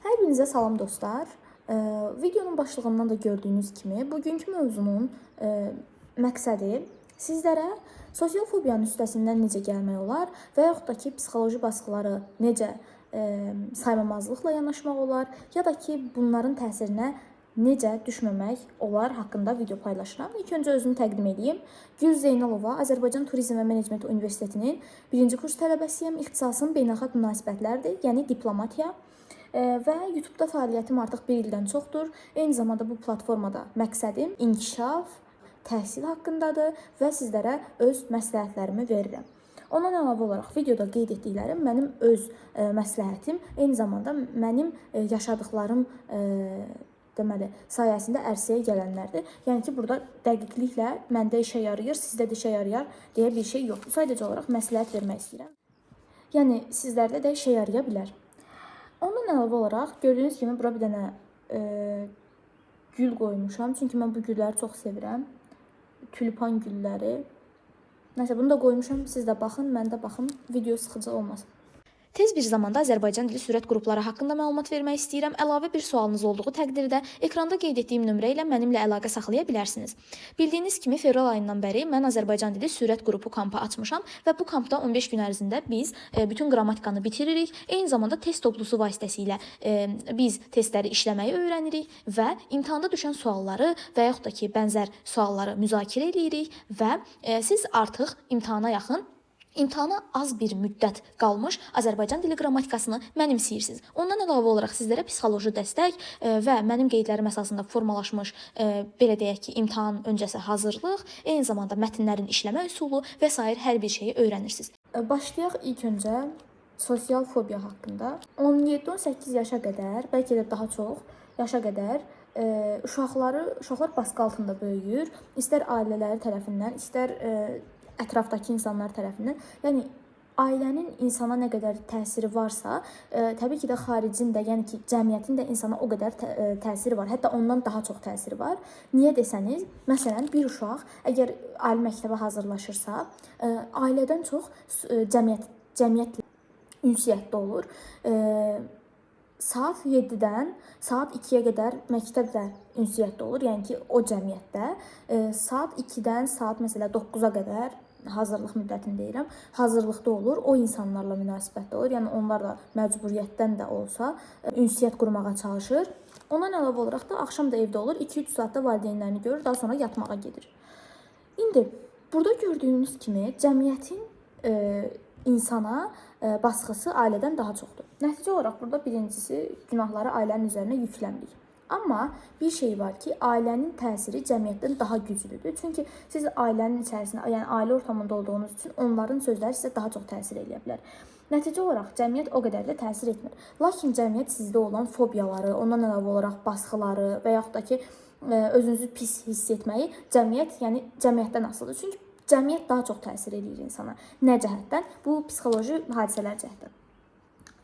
Hər birinizə salam dostlar. Videonun başlığından da gördüyünüz kimi bugünkü mövzunun məqsədi sizlərə sosial fobiyanın üstəsindən necə gəlmək olar və yaxud da ki, psixoloji baskıları necə saymamazlıqla yanaşmaq olar, ya da ki, bunların təsirinə necə düşməmək olar haqqında video paylaşıram. İlk öncə özümü təqdim edeyim. Gül Zeynalova, Azərbaycan Turizm və Menecment Universitetinin 1-ci kurs tələbəsiyəm. İxtisasım beynəlxalq münasibətlərdir, yəni diplomatiya. Və YouTube-da fəaliyyətim artıq 1 ildən çoxdur. Eyni zamanda bu platformada məqsədim inkişaf, təhsil haqqındadır və sizlərə öz məsləhətlərimi verirəm. Ondan əlavə olaraq videoda qeyd etdiklərim mənim öz məsləhətim, eyni zamanda mənim yaşadıklarım deməli sayəsində ərsəyə gələnlərdir. Yəni ki, burada dəqiqliklə məndə işə yarayır, sizdə də işə yarayar deyə bir şey yoxdur. Sadəcə olaraq məsləhət vermək istəyirəm. Yəni sizlərdə də işə yaraya bilər. Ondan əlavə olaraq gördüyünüz kimi bura bir dənə gül qoymuşam. Çünki mən bu gülləri çox sevirəm. Tülpan gülləri. Nəsə bunu da qoymuşam. Siz də baxın, mən də baxım. Video sıxıcı olmasın. Tez bir zamanda Azərbaycan dili sürət qrupları haqqında məlumat vermək istəyirəm. Əlavə bir sualınız olduğu təqdirdə ekranda qeyd etdiyim nömrə ilə mənimlə əlaqə saxlaya bilərsiniz. Bildiyiniz kimi fevral ayından bəri mən Azərbaycan dili sürət qrupu kampı açmışam və bu kampda 15 gün ərzində biz bütün qrammatikanı bitiririk. Eyni zamanda test toplusu vasitəsilə biz testləri işləməyi öyrənirik və imtahanda düşən sualları və yaxud da ki, bənzər sualları müzakirə edirik və siz artıq imtahana yaxın İmtahana az bir müddət qalmış Azərbaycan dili qrammatikasını mənimsəyirsiniz. Ondan əlavə olaraq sizlərə psixoloji dəstək və mənim qeydlərim əsasında formalaşmış, belə deyək ki, imtahan öncəsi hazırlıq, eyni zamanda mətnlərin işləmə üsulu və s. hər bir şeyi öyrənirsiniz. Başlayaq ilk öncə sosial fobiya haqqında. 17-18 yaşa qədər, bəlkə də daha çox yaşa qədər uşaqlar baskı altında böyüyür. İstər ailələri tərəfindən, istər ətrafdakı insanlar tərəfindən. Yəni ailənin insana nə qədər təsiri varsa, təbii ki də xaricin də, yəni ki, cəmiyyətin də insana o qədər təsiri var. Hətta ondan daha çox təsiri var. Niyə desəniz, məsələn, bir uşaq əgər ali məktəbə hazırlaşırsa, ailədən çox cəmiyyətlə ünsiyyətdə olur. Saat 7-dən saat 2-yə qədər məktəblə ünsiyyətdə olur. Yəni ki, o cəmiyyətdə saat 2-dən saat məsələ 9-a qədər hazırlıq müddətini deyirəm, hazırlıqda olur, o insanlarla münasibətdə olur. Yəni onlar da məcburiyyətdən də olsa ünsiyyət qurmağa çalışır. Ondan əlavə olaraq da axşam da evdə olur, 2-3 saatda valideynlərini görür, daha sonra yatmağa gedir. İndi burada gördüyünüz kimi cəmiyyətin insana baskısı ailədən daha çoxdur. Nəticə olaraq burada birincisi günahları ailənin üzərinə yükləmirik. Amma bir şey var ki, ailənin təsiri cəmiyyətdən daha güclüdür. Çünki siz ailənin içərisində, yəni ailə ortamında olduğunuz üçün onların sözləri sizə daha çox təsir edə bilər. Nəticə olaraq cəmiyyət o qədər də təsir etmir. Lakin cəmiyyət sizdə olan fobiyaları, ondan əlavə olaraq baskıları və yaxud da ki, özünüzü pis hiss etməyi cəmiyyətdən asılıdır. Çünki cəmiyyət daha çox təsir edir insana. Nə cəhətdən? Bu psixoloji hadisələr cəhətdən.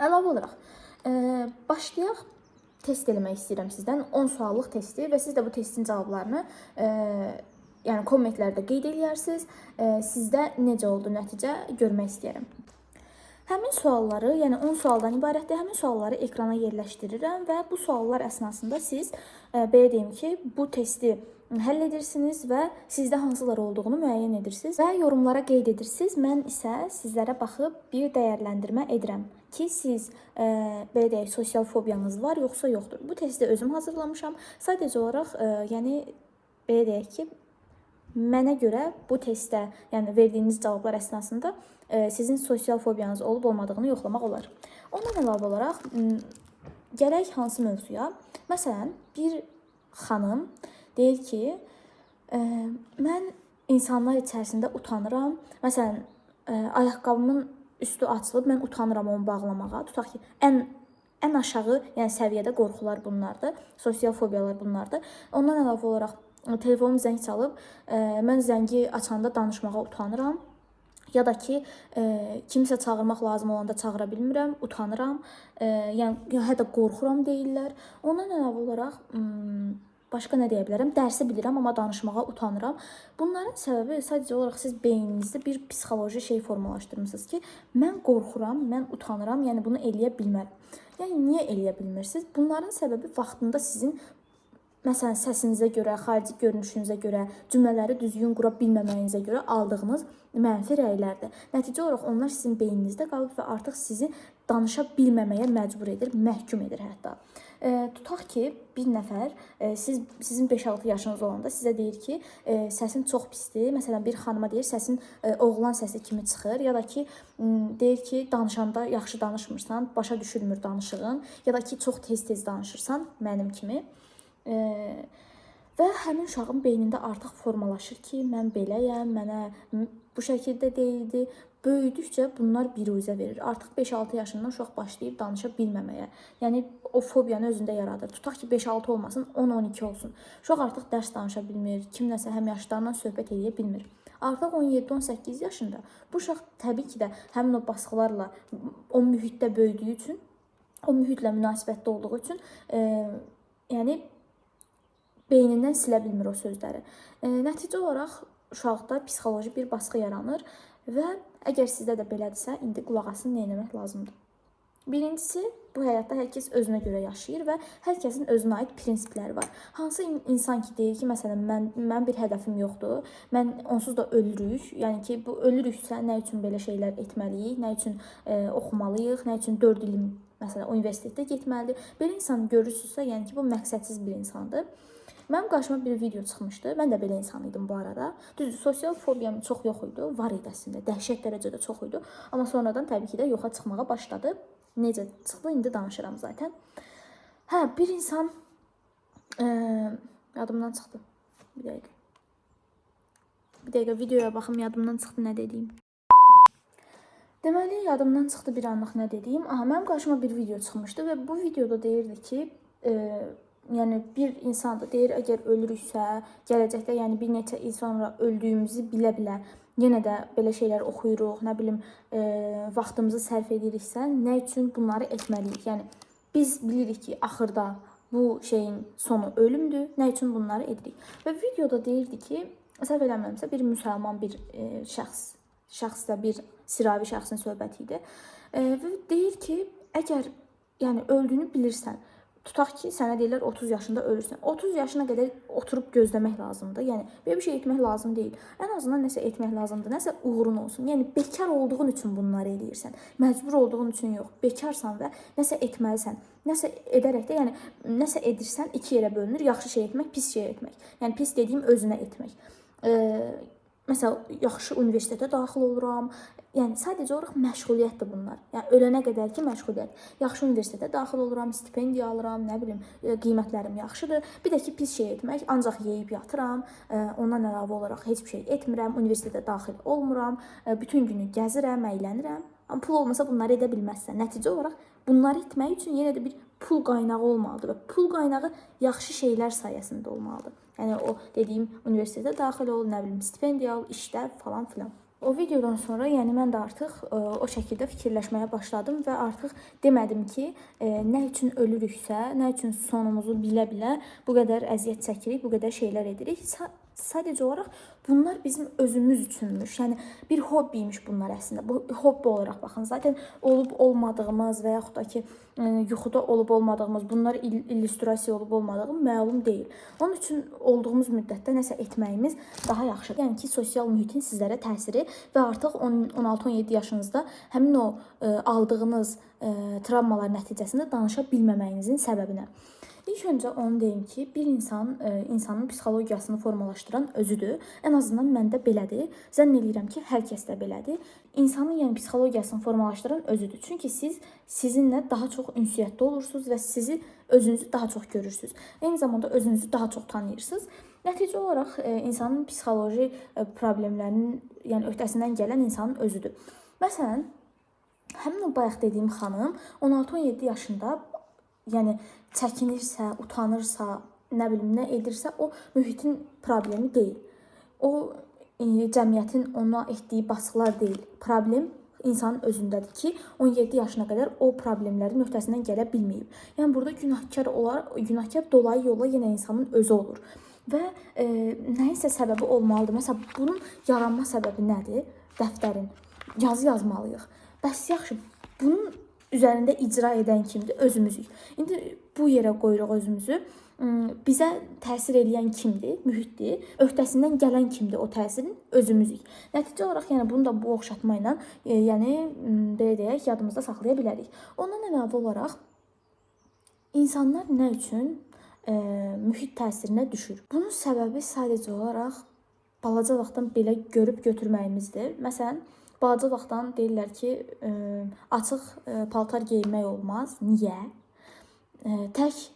Əlavə olaraq başlayaq. Test eləmək istəyirəm sizdən 10 suallıq testi və siz də bu testin cavablarını yəni kommentlərdə qeyd edərsiniz. Sizdə necə oldu nəticə görmək istəyirəm. Həmin sualları, yəni 10 sualdan ibarətdir, həmin sualları ekrana yerləşdirirəm və bu suallar əsnasında siz belə deyim ki, bu testi həll edirsiniz və sizdə hansılar olduğunu müəyyən edirsiniz və yorumlara qeyd edirsiniz. Mən isə sizlərə baxıb bir dəyərləndirmə edirəm ki, siz belə deyək, sosial fobiyanız var, yoxsa yoxdur. Bu testi özüm hazırlamışam. Sadəcə olaraq, yəni belə deyək ki, mənə görə bu testdə, yəni verdiyiniz cavablar əsnasında sizin sosial fobiyanız olub-olmadığını yoxlamaq olar. Ondan əlavə olaraq, gələk hansı mövzuya? Məsələn, bir xanım deyir ki, mən insanlar içərisində utanıram. Məsələn, ayaqqabımın üstü açılıb, mən utanıram onu bağlamağa. Tutaq ki, ən aşağı yəni səviyyədə qorxular bunlardır, sosial fobiyalar bunlardır. Ondan əlavə olaraq telefonum zəng çalıb, mən zəngi açanda danışmağa utanıram. Ya da ki, kimisə çağırmaq lazım olanda çağıra bilmirəm, utanıram, yəni hətta qorxuram deyirlər. Ondan əlavə olaraq başqa nə deyə bilərəm? Dərsi bilirəm, amma danışmağa utanıram. Bunların səbəbi sadəcə olaraq siz beyninizdə bir psixoloji şey formalaşdırmısınız ki, mən qorxuram, mən utanıram, yəni bunu eləyə bilmərəm. Yəni niyə eləyə bilmirsiniz? Bunların səbəbi vaxtında sizin məsələn səsinizə görə, xarici görünüşünüzə görə, cümlələri düzgün qura bilməməyinizə görə aldığınız mənfi rəylərdir. Nəticə olaraq onlar sizin beyninizdə qalıb və artıq sizi danışa bilməməyə məcbur edir, məhkum edir hətta. Tutaq ki, bir nəfər sizin 5-6 yaşınız olanda sizə deyir ki, səsin çox pisdir. Məsələn, bir xanıma deyir, səsin oğlan səsi kimi çıxır, ya da ki, deyir ki, danışanda yaxşı danışmırsan, başa düşülmür danışığın, ya da ki, çox tez-tez danışırsan mənim kimi. Və həmin uşağın beynində artıq formalaşır ki, mən beləyəm, mənə bu şəkildə deyildi. Böyüdükcə bunlar biruzə verir. Artıq 5-6 yaşından uşaq başlayıb danışa bilməməyə. Yəni o fobiyanı özündə yaradır. Tutaq ki, 5-6 olmasın, 10-12 olsun. Uşaq artıq dərs danışa bilmir, kimləsə həmyaşıdlarla söhbət edə bilmir. Artıq 17-18 yaşında bu uşaq təbii ki də həmin o baskılarla, o mühitdə böyüdüyü üçün, o mühitlə münasibətdə olduğu üçün, yəni beynindən silə bilmir o sözləri. Nəticə olaraq uşaqda psixoloji bir baskı yaranır və əgər sizdə də belədirsə, indi qulaq asın, nə etmək lazımdır. Birincisi, bu həyatda hər kəs özünə görə yaşayır və hər kəsin özünə aid prinsipləri var. Hansı insan ki deyir ki, məsələn, mən bir hədəfim yoxdur, mən onsuz da ölürük, yəni ki, bu ölürüksə nə üçün belə şeylər etməliyik, nə üçün oxumalıyıq, nə üçün 4 il məsələn universitetdə getməlidir. Belə insan görürsünüzsə, yəni ki, bu məqsədsiz bir insandır. Mənim qarşıma bir video çıxmışdı. Mən də belə insan idim bu arada. Düzdür, sosial fobiyam çox yox idi. Var idi əslində. Dəhşət dərəcədə çox idi. Amma sonradan təbii ki də yoxa çıxmağa başladı. Necə çıxdı? İndi danışıram zaten. Hə, bir insan yadımdan çıxdı. Bir dəqiqə videoya baxım, yadımdan çıxdı nə dediyim. Deməli, yadımdan çıxdı bir anlıq nə dediyim. Aha, mənim qarşıma bir video çıxmışdı və bu videoda deyirdi ki, yəni bir insan da deyir, əgər ölürüksə, gələcəkdə, yəni bir neçə il sonra öldüyümüzü bilə-bilə yenə də belə şeylər oxuyuruq, nə bilim, vaxtımızı sərf ediriksə, nə üçün bunları etməliyik? Yəni biz bilirik ki, axırda bu şeyin sonu ölümdür, nə üçün bunları edirik? Və videoda deyirdi ki, səhv eləmirəmsə, bir müsəlman bir şəxs da bir siravi şəxsin söhbəti idi. Və deyir ki, əgər yəni öldüyünü bilirsən, tutaq ki, sənə deyirlər 30 yaşında ölürsən. 30 yaşına qədər oturub gözləmək lazımdır. Yəni belə bir şey etmək lazım deyil. Ən azından nəsə etmək lazımdır. Nəsə uğurun olsun. Yəni bekar olduğun üçün bunları eləyirsən. Məcbur olduğun üçün yox. Bekarsan və nəsə etməlisən. Nəsə edərək də, yəni nəsə edirsən, iki yerə bölünür. Yaxşı şey etmək, pis şey etmək. Yəni pis dediyim özünə etmək. Məsələn, yaxşı universitetə daxil oluram. Yəni sadəcə olaraq məşğuliyyətdir bunlar. Yəni ölənə qədərki məşğuliyyət. Yaxşı universitetə daxil oluram, stipendiya alıram, nə bilim, qiymətlərim yaxşıdır. Bir də ki, pis şey etmək, ancaq yeyib yatıram, ondan əlavə olaraq heç bir şey etmirəm, universitetə daxil olmuram, bütün günü gəzirəm, əylənirəm. Amma pul olmasa bunları edə bilməzsən. Nəticə olaraq bunları etmək üçün yenə də bir pul qaynağı olmalıdır və pul qaynağı yaxşı şeylər sayəsində olmalıdır. Yəni o dediyim universitetə daxil ol, nə bilim, stipendiya al, işlər falan filan. O videodan sonra yəni mən də artıq o şəkildə fikirləşməyə başladım və artıq demədim ki, nə üçün ölürüksə, nə üçün sonumuzu bilə-bilə bu qədər əziyyət çəkirik, bu qədər şeylər edirik. Sadəcə olaraq bunlar bizim özümüz üçünmüş. Yəni bir hobbiymiş bunlar əslində. Bu hobbi olaraq baxın. Zaten olub olmadığımız və yaxud da ki, yuxuda olub olmadığımız, bunlar illüstrasiya olub olmadığı məlum deyil. Onun üçün olduğumuz müddətdə nəsə etməyimiz daha yaxşıdır. Yəni ki, sosial mühitin sizlərə təsiri və artıq 16-17 yaşınızda həmin o aldığınız travmalar nəticəsində danışa bilməməyinizin səbəbinə. İlk öncə onu deyim ki, bir insanın psixologiyasını formalaşdıran özüdür. Ən azından məndə belədir. Zənn edirəm ki, hər kəsdə belədir. İnsanın yəni psixologiyasını formalaşdıran özüdür. Çünki siz sizinlə daha çox ünsiyyətdə olursunuz və sizi özünüzü daha çox görürsünüz. Eyni zamanda özünüzü daha çox tanıyırsınız. Nəticə olaraq insanın psixoloji problemlərinin yəni öhdəsindən gələn insanın özüdür. Məsələn, həmin o bayaq dediyim xanım 16-17 yaşında yəni çəkinirsə, utanırsa, nə bilim, nə edirsə, o mühitin problemi deyil. O cəmiyyətin ona etdiyi baskılar deyil. Problem insanın özündədir ki, 17 yaşına qədər o problemlərin öhdəsindən gələ bilməyib. Yəni burada günahkar dolayı yolla yenə insanın özü olur. Və nəyisə səbəbi olmalıdır. Məsələn, bunun yaranma səbəbi nədir? Dəftərin. Yazı yazmalıyıq. Bəs yaxşı, bunun üzərində icra edən kimdir? Özümüzük. İndi bu yerə qoyuruq özümüzü. Bizə təsir edən kimdir? Mühitdir. Öhdəsindən gələn kimdir o təsirin? Özümüzük. Nəticə olaraq yəni bunu da bu oxşatma ilə yəni belə deyək, yadımızda saxlaya bilərik. Ondan əlavə olaraq insanlar nə üçün mühit təsirinə düşür? Bunun səbəbi sadəcə olaraq balaca vaxtdan belə görüb götürməyimizdir. Məsələn, balaca vaxtdan deyirlər ki, açıq paltar geyinmək olmaz. Niyə? Tək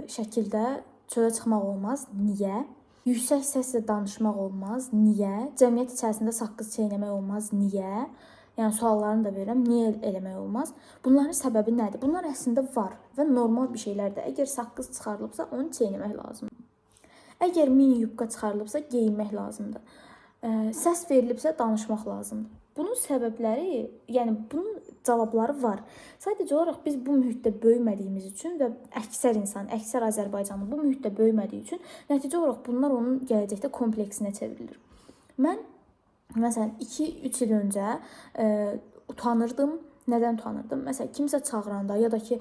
şəkildə çölə çıxmaq olmaz. Niyə? Yüksək səslə danışmaq olmaz. Niyə? Cəmiyyət içərisində saqqız çeynəmək olmaz. Niyə? Yəni suallarını da verirəm. Niyə eləmək olmaz? Bunların səbəbi nədir? Bunlar əslində var və normal bir şeylərdir. Əgər saqqız çıxarılıbsa, onu çeynəmək lazımdır. Əgər mini yubka çıxarılıbsa, geyinmək lazımdır. Səs verilibsə, danışmaq lazımdır. Bunun səbəbləri, yəni bunun cavabları var. Sadəcə olaraq biz bu mühitdə böyümədiyimiz üçün və əksər insan, əksər Azərbaycanlı bu mühitdə böyümədiyi üçün nəticə olaraq bunlar onun gələcəkdə kompleksinə çevrilir. Mən məsələn 2-3 il öncə utanırdım. Nədən utanırdım? Məsələn, kimsə çağıranda ya da ki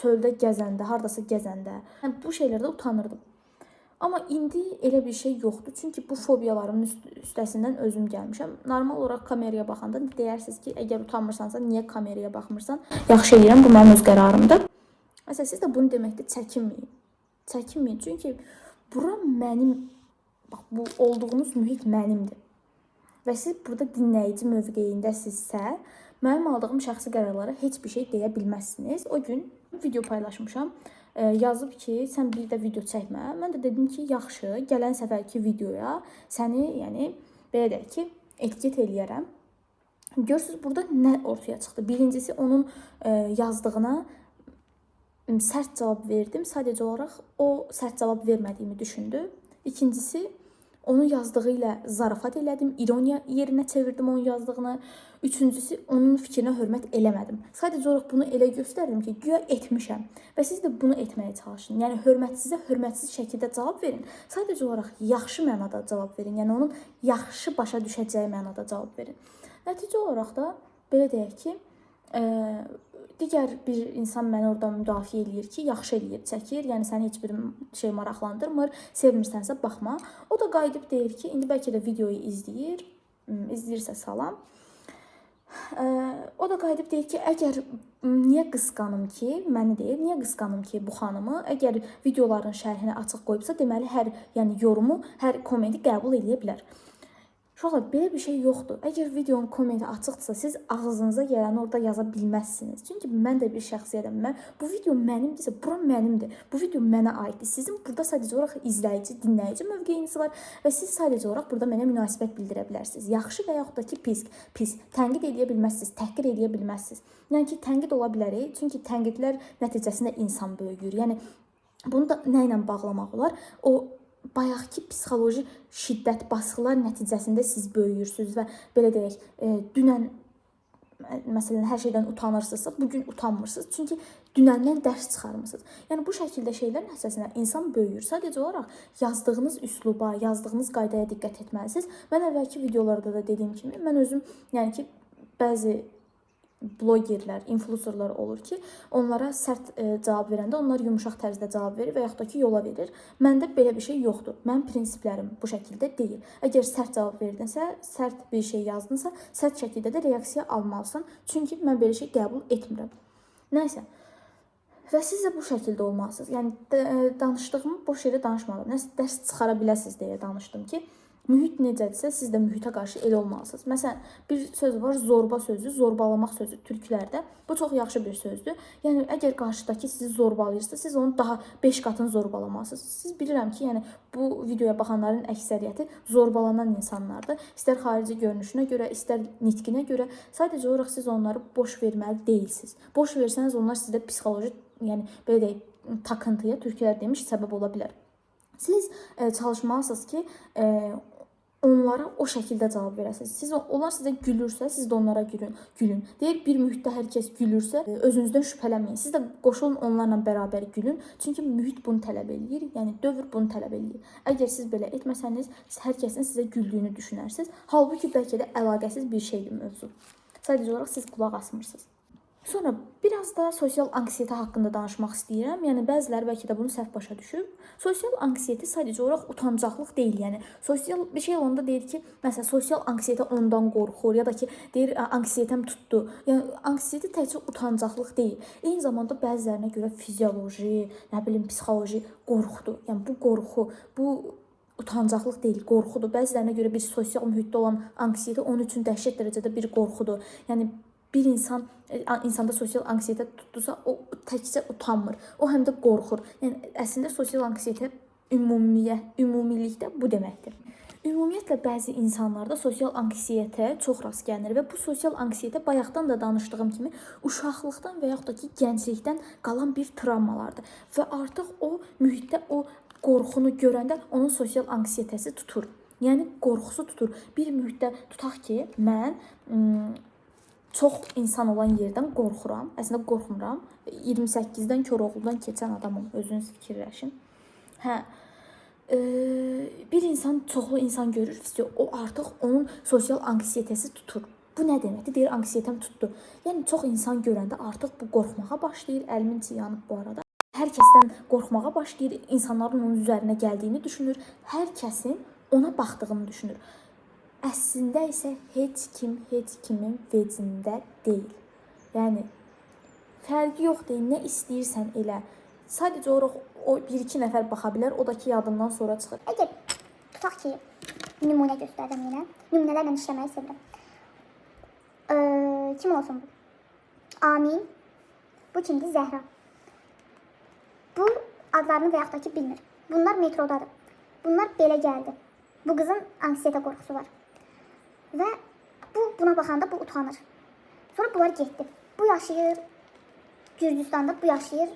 çöldə gəzəndə, hardasa gəzəndə, bu şeylərdə utanırdım. Amma indi elə bir şey yoxdur. Çünki bu fobiyalarımın üstəsindən özüm gəlmişəm. Normal olaraq kameraya baxanda deyirsiniz ki, əgər utanmırsansa niyə kameraya baxmırsan? Yaxşı edirəm, bu mənim öz qərarımdır. Məsələn, siz də bunu deməkdə çəkinməyin. Çəkinməyin. Çünki bura mənim, bax bu olduğunuz mühit mənimdir. Və siz burada dinləyici mövqeyindəsinizsə, mənim aldığım şəxsi qərarlara heç bir şey deyə bilməzsiniz. O gün video paylaşmışam. Yazıb ki, sən bir də video çəkmə. Mən də dedim ki, yaxşı, gələn səfərki videoya səni, yəni belə deyək ki, etiket eləyərəm. Görürsüz, burada nə ortaya çıxdı? Birincisi, onun yazdığına sərt cavab verdim. Sadəcə olaraq o sərt cavab vermədiyimi düşündü. İkincisi, onun yazdığı ilə zarafat elədim, ironiya yerinə çevirdim onun yazdığını. Üçüncüsü, onun fikrinə hörmət eləmədim. Sadəcə olaraq bunu elə göstərdim ki, güya etmişəm və siz də bunu etməyə çalışın. Yəni hörmətsizə hörmətsiz şəkildə cavab verin. Sadəcə olaraq yaxşı mənada cavab verin. Yəni onun yaxşı başa düşəcəyi mənada cavab verin. Nəticə olaraq da belə deyək ki, digər bir insan məni orada müdafiə eləyir ki, yaxşı eləyir, çəkir. Yəni səni heç bir şey maraqlandırmır, sevmirsənsə baxma. O da qayıdıb deyir ki, indi bəlkə də videoyu izləyirsə salam. O da qayıdıb deyir ki, əgər niyə qısqanım ki, məni deyir, niyə qısqanım ki bu xanımı? Əgər videoların şərhini açıq qoyubsa, deməli hər yəni yorumu, hər kommenti qəbul edə bilər. Uşaqlar, belə bir şey yoxdur. Əgər videonun kommenti açıqdırsa, siz ağzınıza gələni orada yaza bilməzsiniz. Çünki mən də bir şəxsiyyətəm. Bu video mənimdirsə, bura mənimdir. Bu video mənə aiddir. Sizin burada sadəcə olaraq izləyici, dinləyici mövqeyiniz var və siz sadəcə olaraq burada mənə münasibət bildirə bilərsiniz. Yaxşı və yaxud da ki, pis. Tənqid edə bilməzsiniz, təhqir edə bilməzsiniz. Yəni ki, tənqid ola bilər, çünki tənqidlər nəticəsində insan böyüyür. Yəni bunu da nə ilə bağlamaq olar? O bayaqki psixoloji şiddət, baskılar nəticəsində siz böyüyürsünüz və belə deyək, dünən məsələn hər şeydən utanırsınızsa, bugün utanmırsınız. Çünki dünəndən dərs çıxarmısınız. Yəni bu şəkildə şeylər nəticəsində insan böyüyür. Sadəcə olaraq yazdığınız üsluba, yazdığınız qaydaya diqqət etməlisiniz. Mən əvvəlki videolarda da dediyim kimi, mən özüm yəni ki, bəzi blogerlər, influencerlar olur ki, onlara sərt cavab verəndə onlar yumşaq tərzdə cavab verir və yaxud da ki, yola verir. Məndə belə bir şey yoxdur. Mənim prinsiplərim bu şəkildə deyil. Əgər sərt cavab verdinsə, sərt bir şey yazdınsa, sərt şəkildə də reaksiya almalısan. Çünki mən belə şey qəbul etmirəm. Nəysə. Və siz də bu şəkildə olmalısınız. Yəni danışdığımı boş yerə danışmadım. Nəsə dərs çıxara biləsiniz deyə danışdım ki, mühit necədirsə, siz də mühitə qarşı elə olmalısınız. Məsələn, bir söz var, zorba sözü, zorbalamaq sözü türklərdə. Bu çox yaxşı bir sözdür. Yəni, əgər qarşıdakı sizi zorbalayırsa, siz onu daha 5 qatını zorbalamalısınız. Siz bilirəm ki, yəni, bu videoya baxanların əksəriyyəti zorbalanan insanlardır. İstər xarici görünüşünə görə, istər nitqinə görə. Sadəcə olaraq siz onları boş verməli deyilsiniz. Boş versəniz, onlar sizdə psixoloji, yəni, belə deyək, takıntıya, türklər demiş, səbəb ola bilər. Siz çalışmalısınız ki, onlara o şəkildə cavab verəsiniz. Onlar sizə gülürsə, siz də onlara gülün. Deyir, bir mühitdə hər kəs gülürsə, özünüzdən şübhələnməyin. Siz də qoşulun onlarla bərabər gülün. Çünki mühit bunu tələb eləyir, yəni dövr bunu tələb eləyir. Əgər siz belə etməsəniz, hər kəsin sizə güldüyünü düşünərsiniz. Halbuki bəlkə də əlaqəsiz bir şeydir mövzu. Sadəcə olaraq siz qulaq asmırsınız. Sonra biraz da sosial anksiyete haqqında danışmaq istəyirəm. Yəni bəziləri bəlkə də bunu səhv başa düşüb. Sosial anksiyete sadəcə olaraq utancaqlıq deyil. Yəni sosial bir şey olanda deyir ki, məsələn, sosial anksiyete ondan qorxur ya da ki, deyir anksiyetem tutdu. Yəni anksiyete təkcə utancaqlıq deyil. Eyni zamanda bəzilərinə görə fizioloji, nə bilim, psixoloji qorxudur. Yəni bu qorxu, bu utancaqlıq deyil, qorxudur. Bəzilərinə görə bir sosial mühitdə olan anksiyete onun üçün dəhşət dərəcədə bir qorxudur. Yəni bir insanda sosial anksiyete tutdusa, o təkcə utanmır. O həm də qorxur. Yəni əslində sosial anksiyete ümumilikdə bu deməkdir. Ümumiyyətlə bəzi insanlarda sosial anksiyete çox rast gəlinir və bu sosial anksiyete bayaqdan da danışdığım kimi uşaqlıqdan və yaxud da ki, gənclikdən qalan bir travmalardır və artıq o mühitdə o qorxunu görəndə onun sosial anksiyetesi tutur. Yəni qorxusu tutur. Bir mühitdə tutaq ki, mən çox insan olan yerdən qorxuram. Əslində qorxmuram. 28-dən Koroğludan keçən adamım. Özünüz fikirləşin. Bir insan çoxlu insan görür, o artıq onun sosial anksiyetesi tutur. Bu nə deməkdir? Deyir, anksiyetem tutdu. Yəni çox insan görəndə artıq bu qorxmağa başlayır. Əlimin içi yanıb bu arada. Hər kəsdən qorxmağa başlayır. İnsanların onun üzərinə gəldiyini düşünür. Hər kəsin ona baxdığını düşünür. Əslində isə heç kimin vecində deyil. Yəni fərqi yoxdur, nə istəyirsən elə. Sadəcə olaraq o 1-2 nəfər baxa bilər, o da ki yadından sonra çıxır. Əgər tutaq ki, nümunə göstərdim yenə. Nümunələrlə işləməyi sevirəm. Kim olsun bu? Amin. Bu kimdir? Zəhra. Bu adlarını və yaxud da ki bilmir. Bunlar metrodadır. Bunlar belə gəldi. Bu qızın anksiyete qorxusu var. Və buna baxanda bu utanır. Sonra bunlar getdi. Bu yaşayır Gürcüstanda, bu yaşayır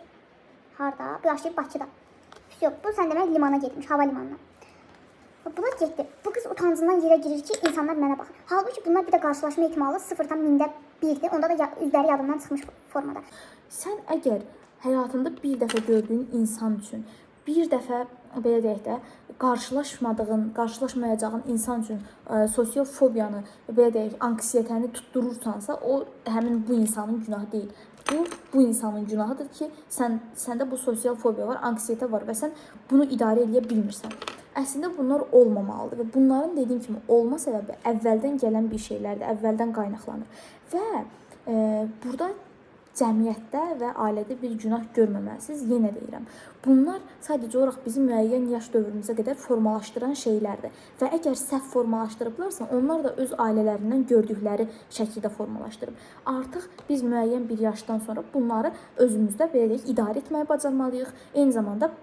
harda? Bu yaşayır Bakıda. Yox, bu sən demək limana getmiş, hava limanına. Bunlar getdi. Bu qız utancından yerə girir ki, insanlar mənə baxır. Halbuki bunlar bir də qarşılaşma ehtimalı 0-dan 1000-1-dir. Onda da üzləri yadından çıxmış formada. Sən əgər həyatında bir dəfə gördüyün insan üçün, bir dəfə belə deyək də, qarşılaşmayacağın insan üçün sosial fobiyanı, belə deyək, anksiyetəni tutdurursansa, o həmin bu insanın günahı deyil. Bu insanın günahıdır ki, səndə bu sosial fobiya var, anksiyete var və sən bunu idarə edə bilmirsən. Əslində bunlar olmamalıdır və bunların dediyim kimi olma səbəbi əvvəldən gələn bir şeylərdir, əvvəldən qaynaqlanır. Və burada cəmiyyətdə və ailədə bir günah görməməlisiniz, yenə deyirəm. Bunlar sadəcə olaraq bizim müəyyən yaş dövrümüzə qədər formalaşdıran şeylərdir. Və əgər səhv formalaşdırıblarsa, onlar da öz ailələrindən gördükləri şəkildə formalaşdırıb. Artıq biz müəyyən bir yaşdan sonra bunları özümüzdə belə deyək, idarə etməyi bacarmalıyıq. Eyni zamanda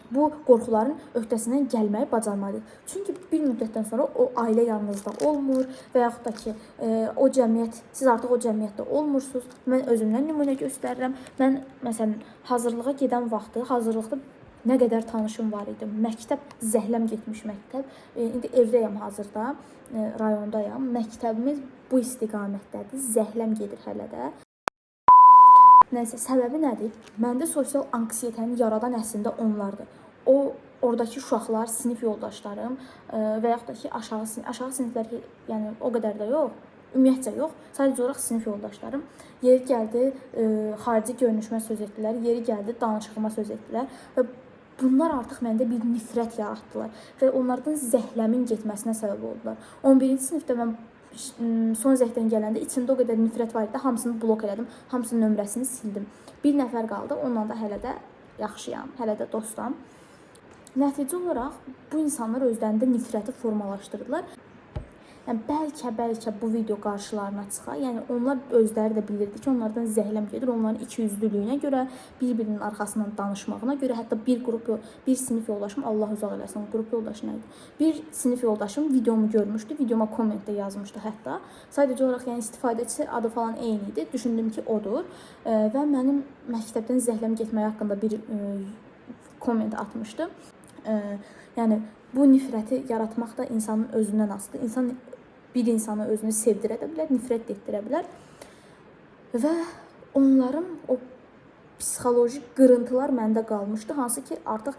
bu qorxuların öhdəsindən gəlməyi bacarmalıyıq. Çünki bir müddətdən sonra o ailə yanınızda olmur və yaxud da ki, siz artıq o cəmiyyətdə olmursunuz. Mən özümdən nümunə göstərirəm. Mən, məsələn, hazırlığa gedən vaxtı, hazırlıqda nə qədər tanışım var idi. Məktəb, zəhləm getmiş məktəb. İndi evdəyəm hazırda, rayondayam. Məktəbimiz bu istiqamətdədir. Zəhləm gedir hələ də. Nəysə, səbəbi nədir? Məndə sosial anksiyetəni yaradan əslində onlardır. Oradakı uşaqlar, sinif yoldaşlarım və yaxud da ki, aşağı siniflər, yəni o qədər də yox, ümumiyyətcə yox, sadəcə olaraq sinif yoldaşlarım. Yeri gəldi, xarici görünüşmə söz etdilər, yeri gəldi, danışığıma söz etdilər və bunlar artıq məndə bir nifrət yaratdılar və onlardan zəhləmin getməsinə səbəb oldular. 11-ci sinifdə mən son zəhdən gələndə içində o qədər nifrət var idi, hamısını blok elədim, hamısının nömrəsini sildim. Bir nəfər qaldı, onunla da hələ də yaxşıyam, hələ də dostam. Nəticə olaraq bu insanlar özlərində nifrəti formalaşdırdılar. Yəni bəlkə bu video qarşılarına çıxa. Yəni onlar özləri də bilirdi ki, onlardan zəhləm gedir. Onların ikiyüzlülüyünə görə, bir-birinin arxasından danışmağına görə, hətta bir sinif yoldaşım, Allah uzaq eləsin, qrup yoldaşı nə idi? Bir sinif yoldaşım videomu görmüşdü, videoma kommentdə yazmışdı hətta. Sadəcə olaraq yəni istifadəçi adı falan eyni idi. Düşündüm ki, odur və mənim məktəbdən zəhləm getməyi haqqında bir komment atmışdı. Yəni bu nifrəti yaratmaq da insanın özündən asılıdır. Bir insanı özünü sevdirə də bilər, nifrət etdirə bilər. Və onların o psixoloji qırıntılar məndə qalmışdı, hansı ki, artıq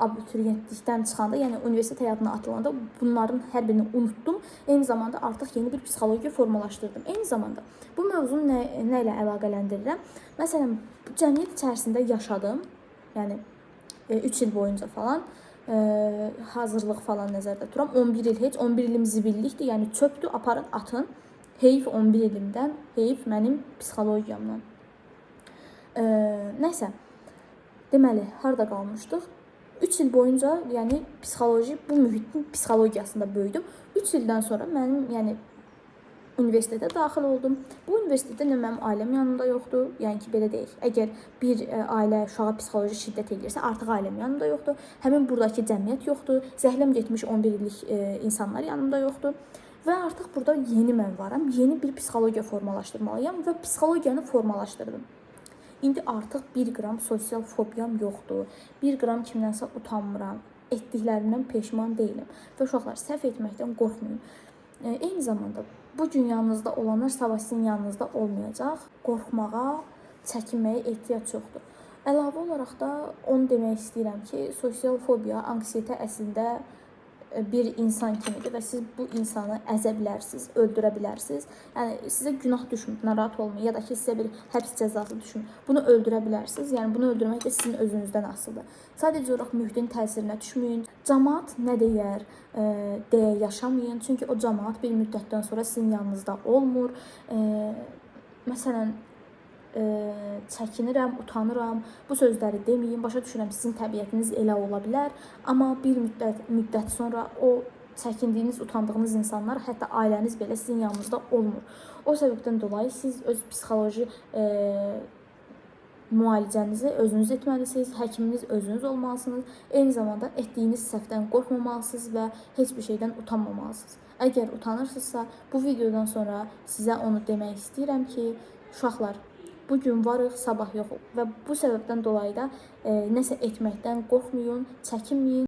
abituriyentlikdən çıxanda, yəni universitet həyatına atılanda bunların hər birini unutdum. Eyni zamanda artıq yeni bir psixologiya formalaşdırdım. Eyni zamanda bu mövzunu nə ilə əlaqələndirirəm? Məsələn, cəmiyyət içərisində yaşadım. Yəni 3 il boyunca falan hazırlıq falan nəzərdə tuturam. 11 il heç, 11 ilim zibillikdir, yəni çöpdür, aparın, atın. Heyf 11 ilimdən, heyf mənim psixologiyamdan. Nəsə, deməli, harda qalmışdıq? 3 il boyunca, yəni psixoloji, bu mühitin psixologiyasında böyüdüm. 3 ildən sonra mənim, yəni universitetə daxil oldum. Bu universitetdə nə mənim ailəm yanımda yoxdur, yəni ki, belə deyil. Əgər bir ailə uşağa psixoloji şiddət edirsə, artıq ailəm yanımda yoxdur. Həmin buradakı cəmiyyət yoxdur. Zəhləm getmiş 11 illik insanlar yanımda yoxdur. Və artıq burada yeni mən varam. Yeni bir psixologiya formalaşdırmalıyam və psixologiyanı formalaşdırdım. İndi artıq 1 qram sosial fobiyam yoxdur. 1 qram kimdənsə utanmıram. Etdiklərimdən peşman deyiləm. Və uşaqlar, səhv etməkdən qorxmayın. Eyni zamanda bu gün yanınızda olanlar sabah sizin yanınızda olmayacaq. Qorxmağa, çəkinməyə ehtiyac yoxdur. Əlavə olaraq da onu demək istəyirəm ki, sosial fobiya, anksiyetə əslində bir insan kimidir və siz bu insanı əzə bilərsiniz, öldürə bilərsiniz. Yəni sizə günah düşmür, narahat olmayın, ya da ki, sizə bir həbs cəzası düşmür. Bunu öldürə bilərsiniz. Yəni bunu öldürmək də sizin özünüzdən asılıdır. Sadəcə olaraq mühitin təsirinə düşməyin. Cəmaət nə deyər deyə yaşamayın. Çünki o cəmaət bir müddətdən sonra sizin yanınızda olmur. Məsələn, çəkinirəm, utanıram, bu sözləri deməyim, başa düşürəm, sizin təbiətiniz elə ola bilər, amma bir müddət sonra o çəkindiyiniz, utandığınız insanlar, hətta ailəniz belə sizin yanınızda olmur. O səbəbdən dolayı siz öz psixoloji müalicənizi özünüz etməlisiniz, həkiminiz özünüz olmalısınız, eyni zamanda etdiyiniz səhvdən qorxmamalısınız və heç bir şeydən utanmamalısınız. Əgər utanırsınızsa, bu videodan sonra sizə onu demək istəyirəm ki, uşaqlar, bugün varıq, sabah yoxuq və bu səbəbdən dolayı da nəsə etməkdən qorxmayın, çəkinməyin.